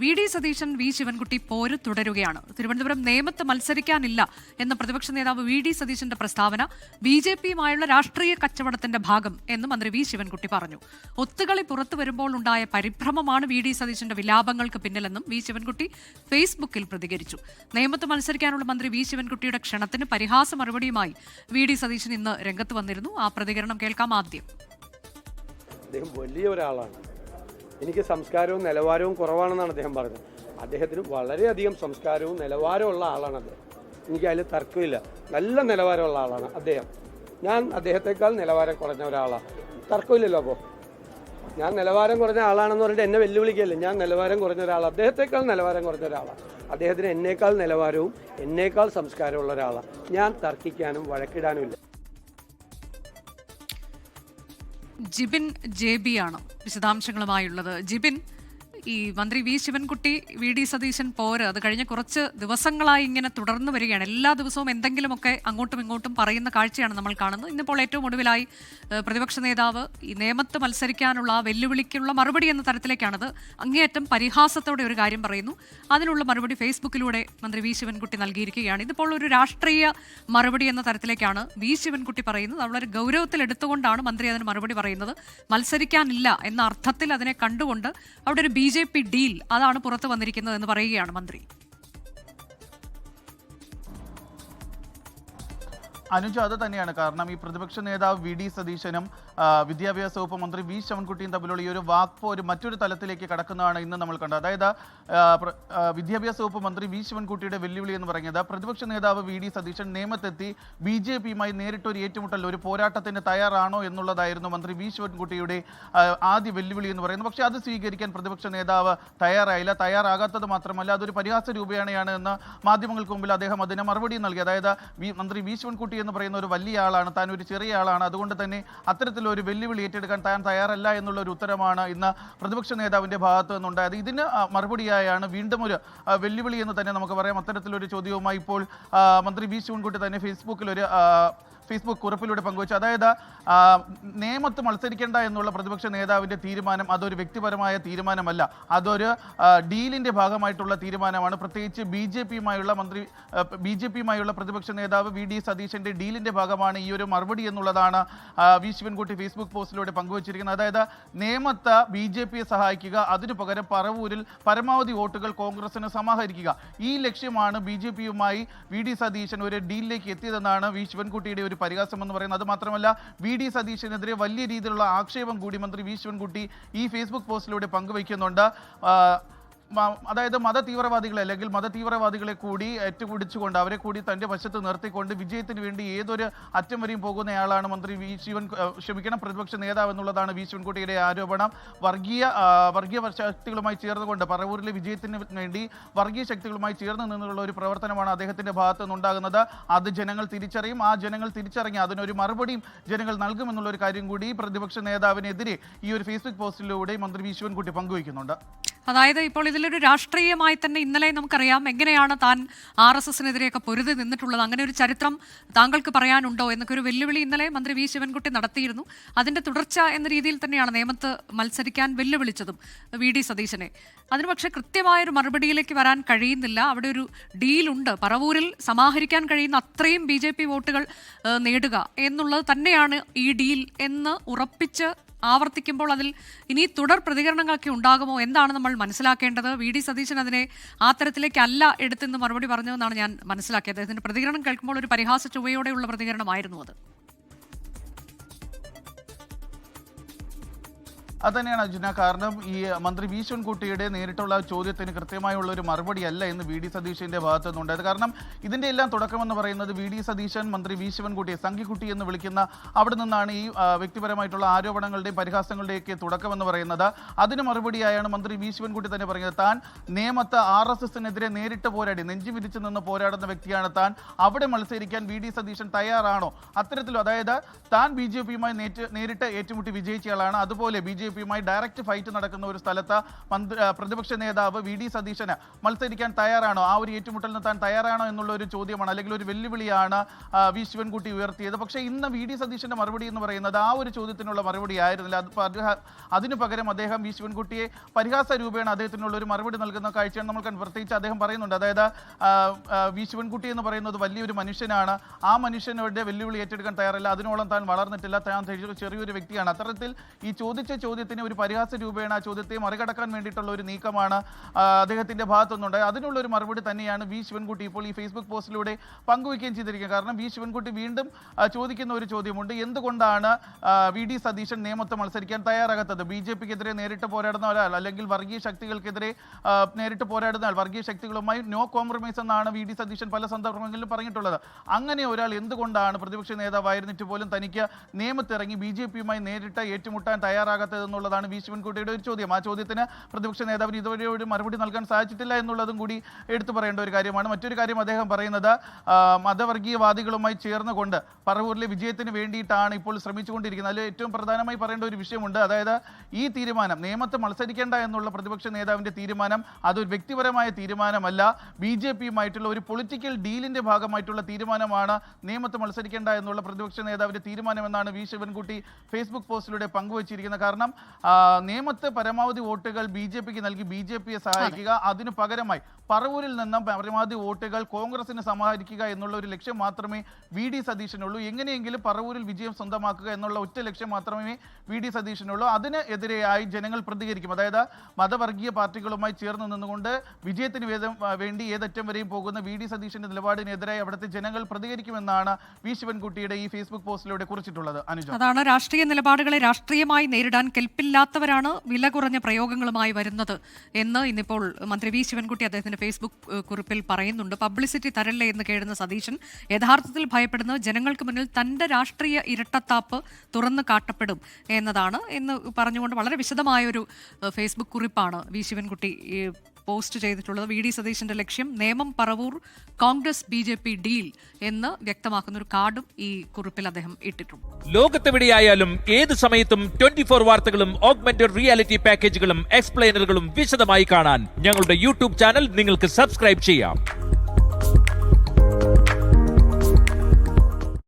VD. Satheesan V. Sivankutty പോര് തുടരുകയാണ്. തിരുവനന്തപുരം നേമത്ത് മത്സരിക്കാനില്ല എന്ന പ്രതിപക്ഷ നേതാവ് വി.ഡി. സതീശന്റെ പ്രസ്താവന ബി.ജെ.പിയുമായുള്ള രാഷ്ട്രീയ കച്ചവടത്തിന്റെ ഭാഗം എന്ന് മന്ത്രി വി. ശിവൻകുട്ടി പറഞ്ഞു. ഒത്തുകളി പുറത്തു വരുമ്പോൾ ഉണ്ടായ പരിഭ്രമമാണ് വി.ഡി. സതീശന്റെ വിലാപങ്ങൾക്ക് പിന്നിലെന്നും വി. ശിവൻകുട്ടി ഫേസ്ബുക്കിൽ പ്രതികരിച്ചു. നേമത്ത് മത്സരിക്കാനുള്ള മന്ത്രി വി. ശിവൻകുട്ടിയുടെ ക്ഷണത്തിന് പരിഹാസ മറുപടിയുമായി വി.ഡി. സതീശൻ ഇന്ന് രംഗത്ത് വന്നിരുന്നു. ആ പ്രതികരണം കേൾക്കാം ആദ്യം. വലിയ ഒരാളാണ്. എനിക്ക് സംസ്കാരവും നിലവാരവും കുറവാണെന്നാണ് അദ്ദേഹം പറഞ്ഞത്. അദ്ദേഹത്തിന് വളരെയധികം സംസ്കാരവും നിലവാരവും ഉള്ള ആളാണ് അദ്ദേഹം. എനിക്ക് അതിൽ തർക്കമില്ല. നല്ല നിലവാരമുള്ള ആളാണ് അദ്ദേഹം. ഞാൻ അദ്ദേഹത്തെക്കാൾ നിലവാരം കുറഞ്ഞ ഒരാളാണ്. തർക്കമില്ലല്ലോ. അപ്പോൾ ഞാൻ നിലവാരം കുറഞ്ഞ ആളാണെന്ന് പറഞ്ഞിട്ട് എന്നെ വെല്ലുവിളിക്കുകയല്ലേ. ഞാൻ നിലവാരം കുറഞ്ഞ ഒരാളാണ്. അദ്ദേഹത്തെക്കാൾ നിലവാരം കുറഞ്ഞ ഒരാളാണ്. അദ്ദേഹത്തിന് എന്നേക്കാൾ നിലവാരവും എന്നേക്കാൾ സംസ്കാരമുള്ള ഒരാളാണ്. ഞാൻ തർക്കിക്കാനും വഴക്കിടാനും ഇല്ല. ജിബിൻ JB ആണ് വിശദാംശങ്ങളുമായുള്ളത്. ജിബിൻ, ഈ മന്ത്രി വി. ശിവൻകുട്ടി വി.ഡി. സതീശൻ പോര് അത് കഴിഞ്ഞ കുറച്ച് ദിവസങ്ങളായി ഇങ്ങനെ തുടർന്നു വരികയാണ്. എല്ലാ ദിവസവും എന്തെങ്കിലുമൊക്കെ അങ്ങോട്ടും ഇങ്ങോട്ടും പറയുന്ന കാഴ്ചയാണ് നമ്മൾ കാണുന്നത്. ഇന്നിപ്പോൾ ഏറ്റവും ഒടുവിലായി പ്രതിപക്ഷ നേതാവ് ഈ നേമത്ത് മത്സരിക്കാനുള്ള ആ വെല്ലുവിളിക്കുള്ള മറുപടി എന്ന തരത്തിലേക്കാണത്. അങ്ങേയറ്റം പരിഹാസത്തോടെ ഒരു കാര്യം പറയുന്നു. അതിനുള്ള മറുപടി ഫേസ്ബുക്കിലൂടെ മന്ത്രി വി. ശിവൻകുട്ടി നൽകിയിരിക്കുകയാണ്. ഇതിപ്പോൾ ഒരു രാഷ്ട്രീയ മറുപടി എന്ന തരത്തിലേക്കാണ് വി. ശിവൻകുട്ടി പറയുന്നത്. വളരെ ഗൗരവത്തിലെടുത്തുകൊണ്ടാണ് മന്ത്രി അതിന് മറുപടി പറയുന്നത്. മത്സരിക്കാനില്ല എന്ന അർത്ഥത്തിൽ അതിനെ കണ്ടുകൊണ്ട് അവിടെ ഒരു BJP ഡീൽ അതാണ് പുറത്തു വന്നിരിക്കുന്നത് എന്ന് പറയുകയാണ് മന്ത്രി. അനുജ, അത് തന്നെയാണ് കാരണം. ഈ പ്രതിപക്ഷ നേതാവ് വി.ഡി. സതീശനും വിദ്യാഭ്യാസ വകുപ്പ് മന്ത്രി വി. ശിവൻകുട്ടിയും തമ്മിലുള്ള ഈ ഒരു വാക്പോര് മറ്റൊരു തലത്തിലേക്ക് കടക്കുന്നതാണ് ഇന്ന് നമ്മൾ കണ്ടത്. അതായത് വിദ്യാഭ്യാസ വകുപ്പ് മന്ത്രി വി. ശിവൻകുട്ടിയുടെ വെല്ലുവിളി എന്ന് പറയുന്നത് പ്രതിപക്ഷ നേതാവ് വി.ഡി. സതീശൻ നേമത്തെത്തി ബി.ജെ.പിയുമായി നേരിട്ടൊരു ഏറ്റുമുട്ടൽ, ഒരു പോരാട്ടത്തിന് തയ്യാറാണോ എന്നുള്ളതായിരുന്നു മന്ത്രി വി. ശിവൻകുട്ടിയുടെ ആദ്യ വെല്ലുവിളി എന്ന് പറയുന്നത്. പക്ഷേ അത് സ്വീകരിക്കാൻ പ്രതിപക്ഷ നേതാവ് തയ്യാറായില്ല. തയ്യാറാകാത്തത് മാത്രമല്ല അതൊരു പരിഹാസ രൂപേണയാണ് എന്ന് മാധ്യമങ്ങൾക്ക് മുമ്പിൽ അദ്ദേഹം അതിന് മറുപടി നൽകി. അതായത് മന്ത്രി വി. ശിവൻകുട്ടി എന്ന് പറയുന്ന ഒരു വലിയ ആളാണ്, താൻ ഒരു ചെറിയ ആളാണ്, അതുകൊണ്ട് തന്നെ അത്തരത്തിലൊരു വെല്ലുവിളി ഏറ്റെടുക്കാൻ താൻ തയ്യാറല്ല എന്നുള്ള ഒരു ഉത്തരമാണ് ഇന്ന് പ്രതിപക്ഷ നേതാവിന്റെ ഭാഗത്ത് നിന്നുണ്ടായത്. ഇതിന് മറുപടിയായാണ് വീണ്ടും ഒരു വെല്ലുവിളി എന്ന് തന്നെ നമുക്ക് പറയാം. അത്തരത്തിലൊരു ചോദ്യവുമായി ഇപ്പോൾ മന്ത്രി വി. ശിവൻകുട്ടി തന്നെ ഫേസ്ബുക്ക് കുറിപ്പിലൂടെ പങ്കുവച്ചു. അതായത് നേമത്ത് മത്സരിക്കേണ്ട എന്നുള്ള പ്രതിപക്ഷ നേതാവിന്റെ തീരുമാനം അതൊരു വ്യക്തിപരമായ തീരുമാനമല്ല, അതൊരു ഡീലിന്റെ ഭാഗമായിട്ടുള്ള തീരുമാനമാണ്. പ്രത്യേകിച്ച് ബി.ജെ.പിയുമായുള്ള പ്രതിപക്ഷ നേതാവ് വി.ഡി. സതീശന്റെ ഡീലിന്റെ ഭാഗമാണ് ഈ ഒരു മറുപടി എന്നുള്ളതാണ് വി. ശിവൻകുട്ടി ഫേസ്ബുക്ക് പോസ്റ്റിലൂടെ പങ്കുവച്ചിരിക്കുന്നത്. അതായത് നേമത്ത് ബി.ജെ.പിയെ സഹായിക്കുക, അതിനു പകരം പറവൂരിൽ പരമാവധി വോട്ടുകൾ കോൺഗ്രസിന് സമാഹരിക്കുക, ഈ ലക്ഷ്യമാണ് ബി.ജെ.പിയുമായി വി.ഡി. സതീശൻ ഒരു ഡീലിലേക്ക് എത്തിയതെന്നാണ് വി. ശിവൻകുട്ടിയുടെ ഒരു പരിഹാസം എന്ന് പറയുന്നത്. അത് മാത്രമല്ല വി.ഡി. സതീശനെതിരെ വലിയ രീതിയിലുള്ള ആക്ഷേപം കൂടി മന്ത്രി വി. ശിവൻകുട്ടി ഈ ഫേസ്ബുക്ക് പോസ്റ്റിലൂടെ പങ്കുവയ്ക്കുന്നുണ്ട്. അതായത് മതതീവ്രവാദികളെ കൂടി ഏറ്റുപിടിച്ചുകൊണ്ട് അവരെ കൂടി തൻ്റെ വശത്ത് നിർത്തിക്കൊണ്ട് വിജയത്തിന് വേണ്ടി ഏതൊരു അറ്റം വരെയും പോകുന്നയാളാണ് പ്രതിപക്ഷ നേതാവ് എന്നുള്ളതാണ് വി. ശിവൻകുട്ടിയുടെ ആരോപണം. വർഗീയ ശക്തികളുമായി ചേർന്നുകൊണ്ട് പറവൂരിലെ വിജയത്തിന് വേണ്ടി വർഗീയ ശക്തികളുമായി ചേർന്ന് നിന്നുള്ള ഒരു പ്രവർത്തനമാണ് അദ്ദേഹത്തിന്റെ ഭാഗത്തു നിന്നുണ്ടാകുന്നത്. അത് ജനങ്ങൾ തിരിച്ചറിയും. ആ ജനങ്ങൾ തിരിച്ചറിഞ്ഞ് അതിനൊരു മറുപടിയും ജനങ്ങൾ നൽകുമെന്നുള്ള ഒരു കാര്യം കൂടി പ്രതിപക്ഷ നേതാവിനെതിരെ ഈ ഒരു ഫേസ്ബുക്ക് പോസ്റ്റിലൂടെ മന്ത്രി വി. ശിവൻകുട്ടി പങ്കുവയ്ക്കുന്നുണ്ട്. അതായത് ഇപ്പോൾ ഇതിലൊരു രാഷ്ട്രീയമായി തന്നെ ഇന്നലെ നമുക്കറിയാം എങ്ങനെയാണ് താൻ RSSനെതിരെയൊക്കെ പൊരുതി നിന്നിട്ടുള്ളത്. അങ്ങനെ ഒരു ചരിത്രം താങ്കൾക്ക് പറയാനുണ്ടോ എന്നൊക്കെ ഒരു വെല്ലുവിളി ഇന്നലെ മന്ത്രി വി. ശിവൻകുട്ടി നടത്തിയിരുന്നു. അതിന്റെ തുടർച്ച എന്ന രീതിയിൽ തന്നെയാണ് നേമത്ത് മത്സരിക്കാൻ വെല്ലുവിളിച്ചതും വി.ഡി. സതീശനെ. അതിന് പക്ഷേ കൃത്യമായൊരു മറുപടിയിലേക്ക് വരാൻ കഴിയുന്നില്ല. അവിടെ ഒരു ഡീലുണ്ട്, പറവൂരിൽ സമാഹരിക്കാൻ കഴിയുന്ന അത്രയും BJP വോട്ടുകൾ നേടുക എന്നുള്ളത് തന്നെയാണ് ഈ ഡീൽ എന്ന് ഉറപ്പിച്ച് ആവർത്തിക്കുമ്പോൾ അതിൽ ഇനി തുടർ പ്രതികരണങ്ങളൊക്കെ ഉണ്ടാകുമോ? എന്താണ് നമ്മൾ മനസ്സിലാക്കേണ്ടത്? വി.ഡി. സതീശൻ അതിനെ ആ തരത്തിലേക്കല്ല എടുത്തെന്ന് മറുപടി പറഞ്ഞതെന്നാണ് ഞാൻ മനസ്സിലാക്കിയത്. അദ്ദേഹത്തിന്റെ പ്രതികരണം കേൾക്കുമ്പോൾ ഒരു പരിഹാസ ചുവയോടെയുള്ള പ്രതികരണമായിരുന്നു അത്. അതുതന്നെയാണ് അർജുന. കാരണം ഈ മന്ത്രി വി. ശിവൻകുട്ടിയുടെ നേരിട്ടുള്ള ചോദ്യത്തിന് കൃത്യമായുള്ള ഒരു മറുപടി അല്ല എന്ന് വി.ഡി. സതീശന്റെ ഭാഗത്തു നിന്നുണ്ടായത്. കാരണം ഇതിന്റെ എല്ലാം തുടക്കമെന്ന് പറയുന്നത് വി.ഡി. സതീശൻ മന്ത്രി വി. ശിവൻകുട്ടിയെ സംഘിക്കുട്ടി എന്ന് വിളിക്കുന്ന അവിടെ നിന്നാണ് ഈ വ്യക്തിപരമായിട്ടുള്ള ആരോപണങ്ങളുടെയും പരിഹാസങ്ങളുടെയൊക്കെ തുടക്കമെന്ന് പറയുന്നത്. അതിന് മറുപടിയായാണ് മന്ത്രി വി. ശിവൻകുട്ടി തന്നെ പറയുന്നത് താൻ നേമത്ത് RSSനെതിരെ നേരിട്ട് പോരാടി നെഞ്ചു വിരിച്ചു നിന്ന് പോരാടുന്ന വ്യക്തിയാണ് താൻ. അവിടെ മത്സരിക്കാൻ വി.ഡി. സതീശൻ തയ്യാറാണോ? അത്തരത്തിലും അതായത് താൻ ബി.ജെ.പിയുമായി നേരിട്ട് ഏറ്റുമുട്ടി വിജയിച്ചയാളാണ്. അതുപോലെ പിയുമായി ഡയറക്റ്റ് ഫൈറ്റ് നടക്കുന്ന ഒരു സ്ഥലത്ത് പ്രതിപക്ഷ നേതാവ് വി.ഡി. സതീശന് മത്സരിക്കാൻ തയ്യാറാണോ, ആ ഒരു ഏറ്റുമുട്ടലിന് താൻ തയ്യാറാണോ എന്നുള്ള ഒരു ചോദ്യമാണ്, അല്ലെങ്കിൽ ഒരു വെല്ലുവിളിയാണ് വി ശിവൻകുട്ടി ഉയർത്തിയത്. പക്ഷേ ഇന്ന് വി.ഡി. സതീശന്റെ മറുപടി എന്ന് പറയുന്നത് ആ ഒരു ചോദ്യത്തിനുള്ള മറുപടി ആയിരുന്നില്ല. അതിനു പകരം അദ്ദേഹം വി ശിവൻകുട്ടിയെ പരിഹാസ രൂപേണ അദ്ദേഹത്തിനുള്ള ഒരു മറുപടി നൽകുന്ന കാഴ്ചയാണ് നമ്മൾ കണ്ടത്. പ്രത്യേകിച്ച് അദ്ദേഹം പറയുന്നുണ്ട്, അതായത് വി ശിവൻകുട്ടി എന്ന് പറയുന്നത് വലിയൊരു മനുഷ്യനാണ്, ആ മനുഷ്യനോട് വെല്ലുവിളി ഏറ്റെടുക്കാൻ തയ്യാറല്ല, അതിനോളം താൻ വളർന്നിട്ടില്ല, താൻ ചെറിയൊരു വ്യക്തിയാണ്. അത്തരത്തിൽ ഈ ചോദിച്ച ചോദ്യത്തിന് ഒരു പരിഹാസ രൂപേണ ആ ചോദ്യത്തെ മറികടക്കാൻ വേണ്ടിയിട്ടുള്ള ഒരു നീക്കമാണ് അദ്ദേഹത്തിന്റെ ഭാഗത്തുനിന്നുണ്ടായത്. അതിനുള്ള ഒരു മറുപടി തന്നെയാണ് വി ശിവൻകുട്ടി ഇപ്പോൾ ഈ ഫേസ്ബുക്ക് പോസ്റ്റിലൂടെ പങ്കുവയ്ക്കുകയും ചെയ്തിരിക്കുന്നത്. കാരണം വി ശിവൻകുട്ടി വീണ്ടും ചോദിക്കുന്ന ഒരു ചോദ്യമുണ്ട്, എന്തുകൊണ്ടാണ് വി.ഡി. സതീശൻ നേമത്ത് മത്സരിക്കാൻ തയ്യാറാകാത്തത്? ബി.ജെ.പിക്കെതിരെ നേരിട്ട് പോരാടുന്ന ഒരാൾ, അല്ലെങ്കിൽ വർഗീയ ശക്തികൾക്കെതിരെ നേരിട്ട് പോരാടുന്ന ആൾ, വർഗീയ ശക്തികളുമായി നോ കോംപ്രമൈസ് എന്നാണ് വി.ഡി. സതീശൻ പല സന്ദർഭങ്ങളിലും പറഞ്ഞിട്ടുള്ളത്. അങ്ങനെ ഒരാൾ എന്തുകൊണ്ടാണ് പ്രതിപക്ഷ നേതാവായിരുന്നിട്ട് പോലും തനിക്ക് നേമത്തിറങ്ങി ബി.ജെ.പിയുമായി നേരിട്ട് ഏറ്റുമുട്ടാൻ തയ്യാറാകാത്തത് എന്നുള്ളതാണ് വി ശിവൻകുട്ടിയുടെ ഒരു ചോദ്യം. ആ ചോദ്യത്തിന് പ്രതിപക്ഷ നേതാവിന് ഇതുവരെ ഒരു മറുപടി നൽകാൻ സാധിച്ചിട്ടില്ല എന്നുള്ളതും കൂടി എടുത്തു പറയേണ്ട ഒരു കാര്യമാണ്. മറ്റൊരു കാര്യം അദ്ദേഹം പറയുന്നത്, മതവർഗീയവാദികളുമായി ചേർന്നുകൊണ്ട് പറവൂരിലെ വിജയത്തിന് വേണ്ടിയിട്ടാണ് ഇപ്പോൾ ശ്രമിച്ചുകൊണ്ടിരിക്കുന്നത്. അതിൽ ഏറ്റവും പ്രധാനമായി പറയേണ്ട ഒരു വിഷയമുണ്ട്, അതായത് ഈ തീരുമാനം, നേമത്ത് മത്സരിക്കേണ്ട എന്നുള്ള പ്രതിപക്ഷ നേതാവിന്റെ തീരുമാനം അതൊരു വ്യക്തിപരമായ തീരുമാനമല്ല, ബി.ജെ.പിയുമായിട്ടുള്ള ഒരു പൊളിറ്റിക്കൽ ഡീലിന്റെ ഭാഗമായിട്ടുള്ള തീരുമാനമാണ് നേമത്ത് മത്സരിക്കേണ്ട എന്നുള്ള പ്രതിപക്ഷ നേതാവിന്റെ തീരുമാനമെന്നാണ് വി ശിവൻകുട്ടി ഫേസ്ബുക്ക് പോസ്റ്റിലൂടെ പങ്കുവച്ചിരിക്കുന്നത്. കാരണം നേമത്ത് പരമാവധി വോട്ടുകൾ ബി.ജെ.പിക്ക് നൽകി ബി.ജെ.പിയെ സഹായിക്കുക, അതിനു പകരമായി പറവൂരിൽ നിന്നും പരമാവധി വോട്ടുകൾ കോൺഗ്രസിന് സമാഹരിക്കുക എന്നുള്ള ഒരു ലക്ഷ്യം മാത്രമേ വി.ഡി. സതീശനുള്ളൂ. എങ്ങനെയെങ്കിലും പറവൂരിൽ വിജയം സ്വന്തമാക്കുക എന്നുള്ള ഒറ്റ ലക്ഷ്യം മാത്രമേ വി.ഡി. സതീശനുള്ളൂ. അതിനെതിരെയായി ജനങ്ങൾ പ്രതികരിക്കും. അതായത് മതവർഗീയ പാർട്ടികളുമായി ചേർന്ന് നിന്നുകൊണ്ട് വിജയത്തിന് വേണ്ടി ഏതറ്റം വരെയും പോകുന്ന വി.ഡി. സതീശന്റെ നിലപാടിനെതിരായി അവിടുത്തെ ജനങ്ങൾ പ്രതികരിക്കുമെന്നാണ് വി ശിവൻകുട്ടിയുടെ ഈ ഫേസ്ബുക്ക് പോസ്റ്റിലൂടെ കുറിച്ചിട്ടുള്ളത്. അനുജ, അതാണ് രാഷ്ട്രീയ നിലപാടുകളെ രാഷ്ട്രീയമായി നേരിടാൻ കെൽപ്പില്ലാത്തവരാണ് വില കുറഞ്ഞ പ്രയോഗങ്ങളുമായി വരുന്നത് എന്ന് ഇന്നിപ്പോൾ മന്ത്രി വി ശിവൻകുട്ടി അദ്ദേഹത്തിന്റെ ഫേസ്ബുക്ക് കുറിപ്പിൽ പറയുന്നുണ്ട്. പബ്ലിസിറ്റി തരല്ലേ എന്ന് കേഴുന്ന സതീശൻ യഥാർത്ഥത്തിൽ ഭയപ്പെടുന്നത് ജനങ്ങൾക്ക് മുന്നിൽ തന്റെ രാഷ്ട്രീയ ഇരട്ടത്താപ്പ് തുറന്നു കാട്ടപ്പെടും എന്നതാണ് എന്ന് പറഞ്ഞുകൊണ്ട് വളരെ വിശദമായൊരു ഫേസ്ബുക്ക് കുറിപ്പാണ് വി ശിവൻകുട്ടി പോസ്റ്റ് ചെയ്തിട്ടുള്ളത്. വി.ഡി. സതീശന്റെ ലക്ഷ്യം നേമം പറവൂർ കോൺഗ്രസ് ബി.ജെ.പി ഡീൽ എന്ന് വ്യക്തമാക്കുന്ന ഒരു കാർഡും ഈ കുറിപ്പിൽ അദ്ദേഹം ഇട്ടിട്ടുണ്ട്. ലോകത്തെവിടെയായാലും ഏത് സമയത്തും 24 വാർത്തകളും ഓഗ്മെന്റഡ് റിയാലിറ്റി പാക്കേജുകളും എക്സ്പ്ലെയിനറുകളും വിശദമായി കാണാൻ ഞങ്ങളുടെ യൂട്യൂബ് ചാനൽ നിങ്ങൾക്ക് സബ്സ്ക്രൈബ് ചെയ്യാം.